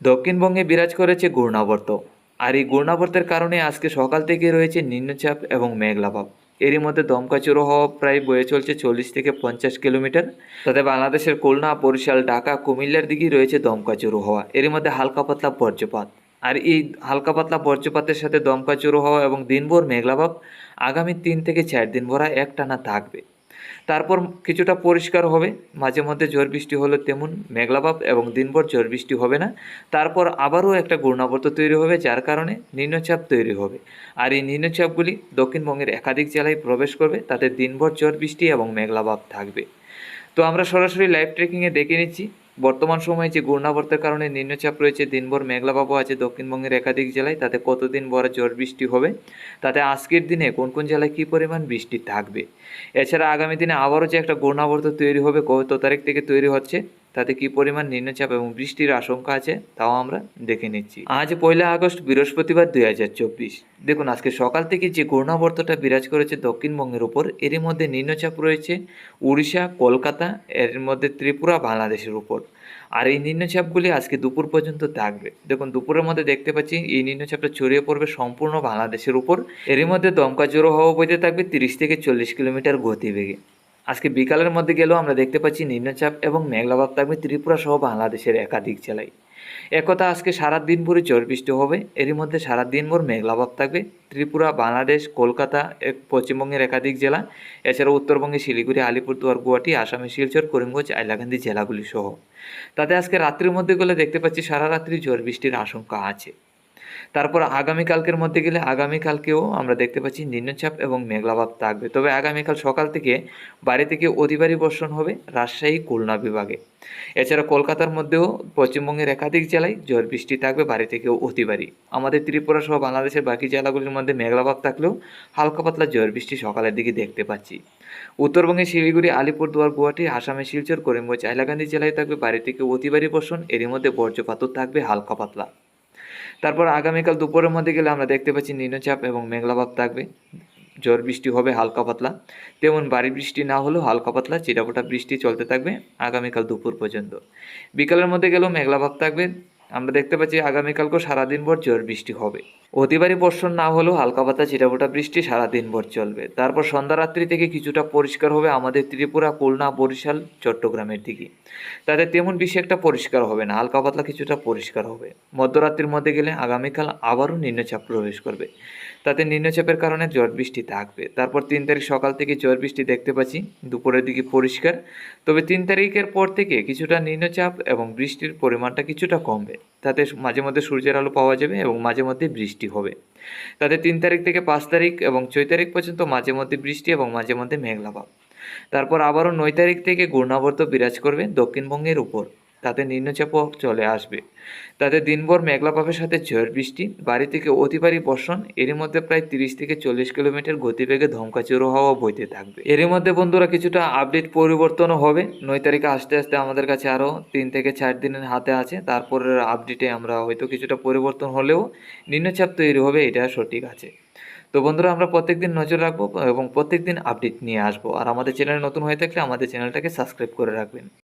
দক্ষিণবঙ্গে বিরাজ করেছে ঘূর্ণাবর্ত। আর এই ঘূর্ণাবর্তের কারণে আজকে সকাল থেকে রয়েছে নিম্নচাপ এবং মেঘলাভাব। এরই মধ্যে দমকা চড়ো হওয়া প্রায় বয়ে চলছে 40 থেকে 50 কিলোমিটার। তাতে বাংলাদেশের খুলনা, বরিশাল, ঢাকা, কুমিল্লার দিকেই রয়েছে দমকা চড়ো হওয়া। এরই মধ্যে হালকা পাতলা বজ্রপাত। আর এই হালকা পাতলা বজ্রপাতের সাথে দমকা চড়ো হওয়া এবং দিনভর মেঘলাভাব আগামী 3 থেকে 4 দিন ভরা একটানা থাকবে। তারপর কিছুটা পরিষ্কার হবে, মাঝে মধ্যে ঝড় বৃষ্টি হলে তেমন মেঘলাভাব এবং দিনভর ঝড় বৃষ্টি হবে না। তারপর আবারও একটা ঘূর্ণাবর্ত তৈরি হবে, যার কারণে নিম্নচাপ তৈরি হবে। আর এই নিম্নচাপগুলি দক্ষিণবঙ্গের একাধিক জেলায় প্রবেশ করবে, তাতে দিনভর ঝড় বৃষ্টি এবং মেঘলাভাব থাকবে। তো আমরা সরাসরি লাইভ ট্রেকিংয়ে দেখে নিচ্ছি বর্তমান সময়ে যে ঘূর্ণাবর্তের কারণে নিম্নচাপ রয়েছে, দিনভর মেঘলাভাবও আছে দক্ষিণবঙ্গের একাধিক জেলায়, তাতে কতদিন ভরা ঝড় বৃষ্টি হবে, তাতে আজকের দিনে কোন কোন জেলায় কী পরিমাণ বৃষ্টি থাকবে। এছাড়া আগামী দিনে আবারও যে একটা ঘূর্ণাবর্ত তৈরি হবে, কত তারিখ থেকে তৈরি হচ্ছে, তাতে কী পরিমাণ নিম্নচাপ এবং বৃষ্টির আশঙ্কা আছে তাও আমরা দেখে নিচ্ছি। আজ 1 আগস্ট বৃহস্পতিবার 2024। দেখুন, আজকে সকাল থেকে যে ঘূর্ণাবর্তটা বিরাজ করেছে দক্ষিণবঙ্গের উপর, এরই মধ্যে নিম্নচাপ রয়েছে উড়িষ্যা, কলকাতা, এর মধ্যে ত্রিপুরা, বাংলাদেশের উপর। আর এই নিম্নচাপগুলি আজকে দুপুর পর্যন্ত থাকবে। দেখুন, দুপুরের মধ্যে দেখতে পাচ্ছি এই নিম্নচাপটা ছড়িয়ে পড়বে সম্পূর্ণ বাংলাদেশের উপর। এরই মধ্যে দমকা জোরো হাওয়া বইতে থাকবে 30 থেকে 40 কিলোমিটার গতিবেগে। আজকে বিকালের মধ্যে গেলেও আমরা দেখতে পাচ্ছি নিম্নচাপ এবং মেঘলাভাব থাকবে ত্রিপুরা সহ বাংলাদেশের একাধিক জেলায়। একথা আজকে সারাদিন ভরে ঝড় বৃষ্টি হবে, এরই মধ্যে সারাদিন ভর মেঘলাভাব থাকবে ত্রিপুরা, বাংলাদেশ, কলকাতা, পশ্চিমবঙ্গের একাধিক জেলা, এছাড়াও উত্তরবঙ্গে শিলিগুড়ি, আলিপুরদুয়ার, গুয়াহাটি, আসামে শিলচর, করিমগঞ্জ, হাইলাকান্দি জেলাগুলি সহ। তাতে আজকে রাত্রির মধ্যে গেলে দেখতে পাচ্ছি সারা রাত্রি ঝড় বৃষ্টির আশঙ্কা আছে। তারপর আগামীকালকের মধ্যে গেলে আগামীকালকেও আমরা দেখতে পাচ্ছি নিম্নচাপ এবং মেঘলাভাব থাকবে। তবে আগামীকাল সকাল থেকে বাড়ি থেকে অতি ভারী বর্ষণ হবে রাজশাহী, খুলনা বিভাগে। এছাড়া কলকাতার মধ্যেও পশ্চিমবঙ্গের একাধিক জেলায় ঝড় বৃষ্টি থাকবে, বাড়ি থেকেও অতি ভারী। আমাদের ত্রিপুরা সহ বাংলাদেশের বাকি জেলাগুলির মধ্যে মেঘলাভাব থাকলেও হালকা পাতলা ঝড় বৃষ্টি সকালের দিকে দেখতে পাচ্ছি। উত্তরবঙ্গে শিলিগুড়ি, আলিপুরদুয়ার, গুয়াহাটি, আসামে শিলচর, করিমগঞ্জ, হাইলাকান্দি জেলায় থাকবে বাড়ি থেকে অতি ভারী বর্ষণ, এরই মধ্যে বজ্রপাতও থাকবে হালকা পাতলা। তারপর আগামীকাল দুপুরের মধ্যে গেলে আমরা দেখতে পাচ্ছি নিম্নচাপ এবং মেঘলাভাব থাকবে, ঝড় বৃষ্টি হবে হালকা পাতলা। তেমন ভারী বৃষ্টি না হলেও হালকা পাতলা চিটাফোটা বৃষ্টি চলতে থাকবে আগামীকাল দুপুর পর্যন্ত। বিকালের মধ্যে গেলেও মেঘলাভাব থাকবে। আমরা দেখতে পাচ্ছি আগামীকালকেও সারাদিন ভর ঝড় বৃষ্টি হবে। অতি ভারী বর্ষণ না হলেও হালকা পাতলা চিটাফোটা বৃষ্টি সারাদিন ভর চলবে। তারপর সন্ধ্যা রাত্রি থেকে কিছুটা পরিষ্কার হবে আমাদের ত্রিপুরা, খুলনা, বরিশাল, চট্টগ্রামের দিকে। তাতে তেমন বেশি একটা পরিষ্কার হবে না, হালকা পাতলা কিছুটা পরিষ্কার হবে। মধ্যরাত্রির মধ্যে গেলে আগামীকাল আবারও নিম্নচাপ প্রবেশ করবে, তাতে নিম্নচাপের কারণে ঝড় বৃষ্টি থাকবে। তারপর 3 তারিখ সকাল থেকে ঝড় বৃষ্টি দেখতে পাচ্ছি, দুপুরের দিকে পরিষ্কার। তবে 3 তারিখের পর থেকে কিছুটা নিম্নচাপ এবং বৃষ্টির পরিমাণটা কিছুটা কমবে, তাতে মাঝে মধ্যে সূর্যের আলো পাওয়া যাবে এবং মাঝে মধ্যে বৃষ্টি হবে। তাতে 3 তারিখ থেকে 5 তারিখ এবং 6 তারিখ পর্যন্ত মাঝে মধ্যে বৃষ্টি এবং মাঝে মধ্যে মেঘলাভাব। তারপর আবারও 9 তারিখ থেকে ঘূর্ণাবর্ত বিরাজ করবে দক্ষিণবঙ্গের উপর, তাতে নিম্নচাপও চলে আসবে। তাতে দিনভর মেঘলাভাবের সাথে ঝড় বৃষ্টি, বাড়ি থেকে অতি ভারী বর্ষণ, এরই মধ্যে প্রায় 30 থেকে 40 কিলোমিটার গতিবেগে ধমকাচুরো হাওয়া বইতে থাকবে। এরই মধ্যে বন্ধুরা কিছুটা আপডেট পরিবর্তনও হবে। 9 তারিখে আস্তে আস্তে আমাদের কাছে আরও 3 থেকে 4 দিনের হাতে আছে, তারপরের আপডেটে আমরা হয়তো কিছুটা পরিবর্তন হলেও নিম্নচাপ তৈরি হবে, এটা সঠিক আছে। তো বন্ধুরা, আমরা প্রত্যেকদিন নজর রাখবো এবং প্রত্যেকদিন আপডেট নিয়ে আসবো। আর আমাদের চ্যানেলে নতুন হয়ে থাকলে আমাদের চ্যানেলটাকে সাবস্ক্রাইব করে রাখবেন।